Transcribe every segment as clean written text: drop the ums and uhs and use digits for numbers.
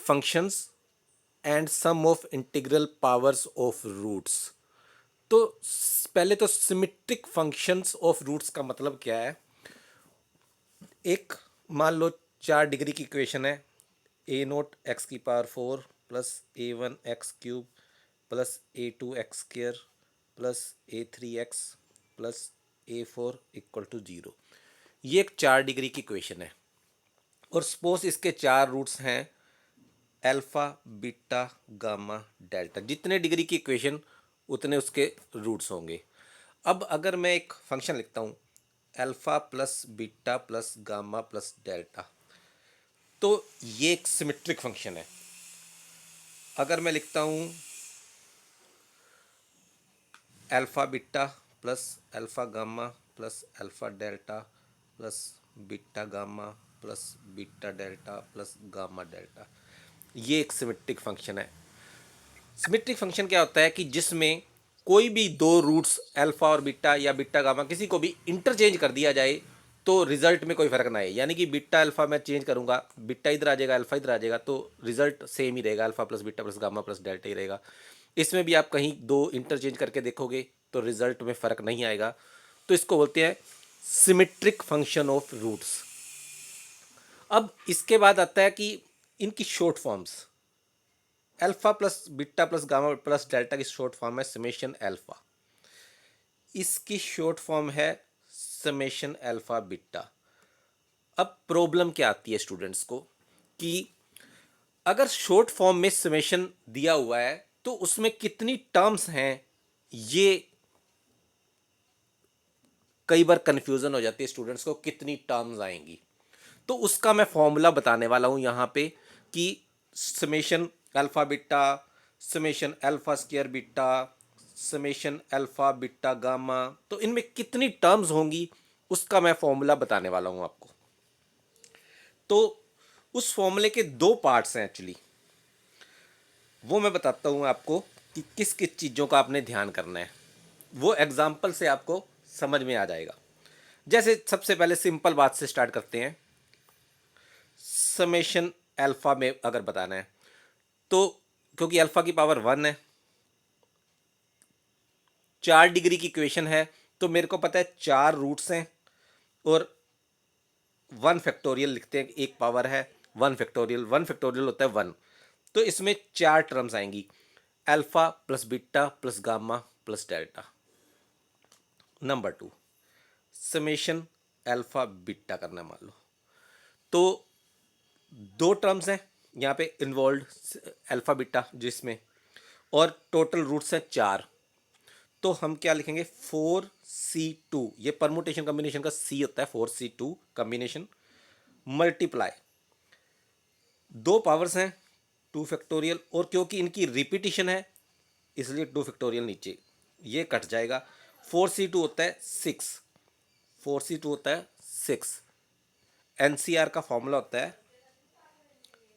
Functions and sum of integral powers of roots. तो पहले तो सिमेट्रिक फंक्शंस ऑफ रूट्स का मतलब क्या है। एक मान लो 4 डिग्री की इक्वेशन है, ए नोट एक्स की power 4 plus A1 x cube plus A2 x square plus A3 x plus A4 equal to 0। ये एक 4 डिग्री की इक्वेशन है और सपोज इसके 4 रूट्स हैं अल्फ़ा बीटा गामा डेल्टा। जितने डिग्री की इक्वेशन उतने उसके रूट्स होंगे। अब अगर मैं एक फंक्शन लिखता हूँ alpha plus beta plus gamma plus delta, तो ये एक सिमेट्रिक फंक्शन है। अगर मैं लिखता हूँ alpha beta plus alpha gamma plus alpha delta plus beta gamma plus beta delta plus gamma delta, ये एक सिमेट्रिक फंक्शन है। सिमेट्रिक फंक्शन क्या होता है कि जिसमें कोई भी दो रूट्स अल्फा और बीटा या बीटा गामा किसी को भी इंटरचेंज कर दिया जाए तो रिजल्ट में कोई फर्क ना आए। यानी कि बीटा अल्फा मैं चेंज करूंगा, बीटा इधर आ जाएगा अल्फा इधर आ जाएगा, तो रिजल्ट सेम ही रहेगा, alpha plus beta plus gamma plus delta ही रहेगा। इसमें भी आप कहीं दो इंटरचेंज करके देखोगे तो रिजल्ट में फर्क नहीं आएगा। तो इसको बोलते हैं सिमेट्रिक फंक्शन ऑफ रूट्स। अब इसके बाद आता है कि इनकी short forms. Alpha plus beta plus gamma plus delta की शॉर्ट फॉर्म है समेशन अल्फा, इसकी शॉर्ट फॉर्म है समेशन अल्फा बीटा। अब प्रॉब्लम क्या आती है स्टूडेंट्स को कि अगर शॉर्ट फॉर्म में समेशन दिया हुआ है तो उसमें कितनी टर्म्स हैं, ये कई बार कंफ्यूजन हो जाती है स्टूडेंट्स को, कितनी टर्म्स आएंगी। तो उसका मैं फॉर्मूला बताने वाला हूं यहां पे कि summation alpha beta, summation alpha square beta, summation alpha beta gamma, तो इनमें कितनी टर्म्स होंगी उसका मैं फॉर्मूला बताने वाला हूं आपको। तो उस फॉर्मूले के दो पार्ट्स हैं एक्चुअली, वो मैं बताता हूं आपको कि किस किस चीज़ों का आपने ध्यान करना है। वो एग्जाम्पल से आपको समझ में आ जाएगा। जैसे सबसे पहले सिंपल बात से स्टार्ट करते हैं। समेशन अल्फा में अगर बताना है तो क्योंकि अल्फा की पावर 1 है, 4 डिग्री की इक्वेशन है, तो मेरे को पता है 4 रूट्स हैं और 1 फैक्टोरियल लिखते हैं, एक पावर है 1 फैक्टोरियल, 1 फैक्टोरियल होता है 1। तो इसमें 4 टर्म्स आएंगी alpha plus beta plus gamma plus delta. Number 2 summation alpha beta करना है मान लो, तो 2 टर्म्स हैं यहाँ पे इन्वॉल्व अल्फा बीटा जिसमें, और टोटल रूट्स हैं 4। तो हम क्या लिखेंगे 4C2, ये परमुटेशन कम्बिनेशन का C होता है, 4C2 कम्बिनेशन मल्टीप्लाई, 2 पावर्स हैं 2 फैक्टोरियल, और क्योंकि इनकी रिपीटिशन है इसलिए 2 फैक्टोरियल नीचे ये कट जाएगा। 4C2 होता है 6, 4C2 होता है 6। एनसीआर का फॉर्मूला होता है,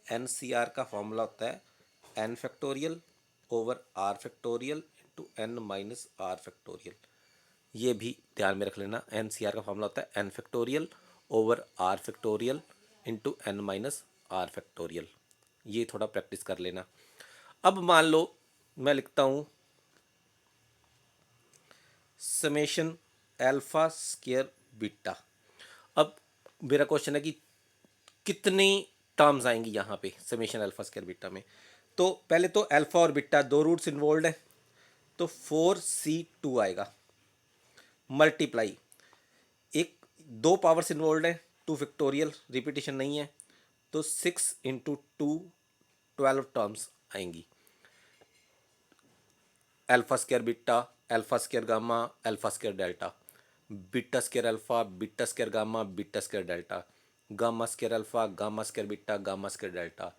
एनसीआर का फॉर्मूला होता है n factorial over r factorial into n minus r factorial. ये भी ध्यान में रख लेना, एनसीआर का फॉर्मूला होता है n factorial over r factorial into n minus r factorial. ये थोड़ा प्रैक्टिस कर लेना। अब मान लो मैं लिखता हूँ समेशन अल्फा स्क्वायर बीटा। अब मेरा क्वेश्चन है कि कितनी टर्म्स आएंगी यहाँ पे समेशन अल्फा स्क्वायर बीटा में। तो पहले तो अल्फा और बीटा 2 रूट्स इन्वॉल्व है, तो 4C2 आएगा मल्टीप्लाई, एक 2 पावर्स इन्वॉल्व है 2 फैक्टोरियल, रिपीटिशन नहीं है, तो 6 × 2 12 टर्म्स आएंगी alpha square beta, alpha square gamma, alpha square delta, beta square alpha, beta square gamma, beta square delta, gamma square alpha, gamma square beta, gamma square delta,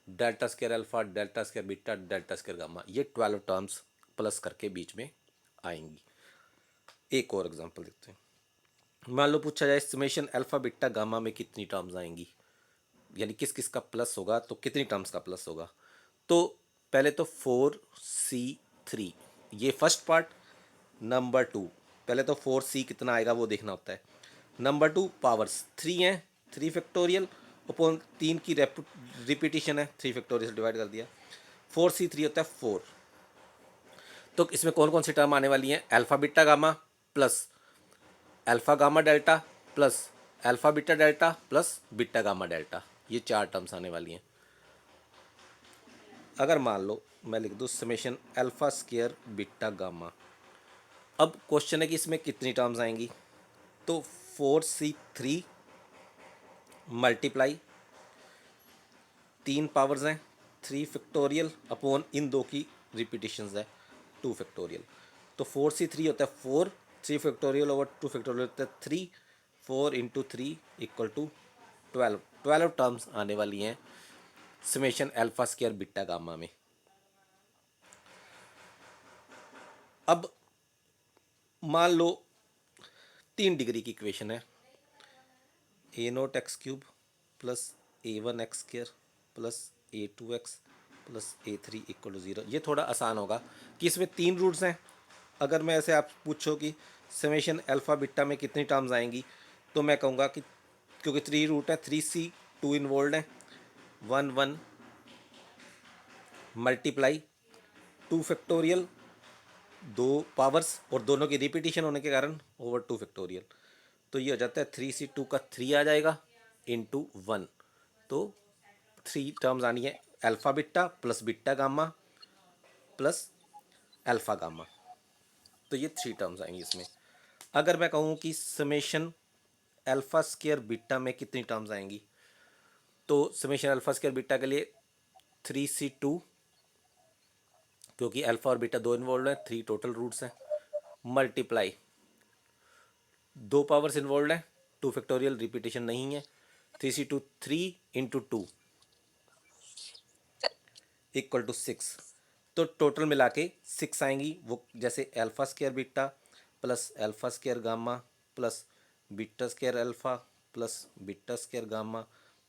delta square alpha, delta square beta, delta square gamma. ये 12 terms plus करके बीच में आएंगी। एक और example देखते हैं। मान लो पूछा जाए समेशन अल्फा बीटा गामा में कितनी टर्म्स आएंगी, यानी किस किस का प्लस होगा, तो कितनी टर्म्स का प्लस होगा। तो पहले तो 4C3, ये फर्स्ट पार्ट। नंबर 2, पहले तो 4C कितना आएगा वो देखना होता है। नंबर 2 पावर्स 3 हैं, 3 फैक्टोरियल, अपॉन 3 की रिपीटिशन है, 3 फैक्टोरियल से डिवाइड कर दिया। 4c3 होता है 4। तो इसमें कौन कौन सी टर्म आने वाली हैं? Alpha beta gamma plus alpha gamma delta plus alpha beta delta plus beta gamma delta, ये 4 टर्म्स आने वाली हैं। अगर मान लो मैं लिख दूँ summation alpha square beta gamma, अब क्वेश्चन है कि इसमें कितनी टर्म्स आएंगी। तो 4c3 मल्टीप्लाई 3 पावर्स हैं 3 फैक्टोरियल अपॉन इन दो की रिपीटिशंस है 2 फैक्टोरियल। तो 4c3 होता है 4, 3 फैक्टोरियल ओवर 2 फैक्टोरियल होता है 3, 4 इंटू 3 इक्वल टू 12। 12 टर्म्स आने वाली हैं summation alpha square beta gamma में। अब मान लो 3 डिग्री की इक्वेशन है, a0x³ plus a1x² plus a2x plus a3 equal to 0। ये थोड़ा आसान होगा कि इसमें 3 रूट्स हैं। अगर मैं ऐसे आप पूछो कि समेशन अल्फ़ा बीटा में कितनी टर्म्स आएंगी, तो मैं कहूँगा कि क्योंकि 3 रूट है 3c 2 इन्वॉल्व है 1 1 मल्टीप्लाई 2 फैक्टोरियल 2 पावर्स और दोनों की रिपीटिशन होने के कारण ओवर 2 फैक्टोरियल। तो ये हो जाता है 3c2 का 3 आ जाएगा इंटू 1। तो 3 टर्म्स आनी है alpha beta plus beta gamma plus alpha gamma. तो ये 3 टर्म्स आएंगी इसमें। अगर मैं कहूँ कि समेशन अल्फ़ा स्क्वायर बीटा में कितनी टर्म्स आएंगी, तो समेशन अल्फ़ा स्क्वायर बीटा के लिए 3c2, क्योंकि अल्फ़ा और बीटा दो इन्वॉल्व हैं 3 टोटल रूट्स हैं, मल्टीप्लाई 2 पावर्स इन्वॉल्व हैं 2 फैक्टोरियल रिपीटिशन नहीं है, 3c2 3 इंटू 2 इक्वल टू 6। तो टोटल मिला के 6 आएंगी, वो जैसे alpha square beta plus alpha square gamma plus beta square alpha plus beta square gamma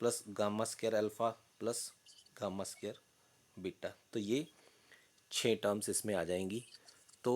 plus gamma square alpha plus gamma square beta. तो ये 6 टर्म्स इसमें आ जाएंगी। तो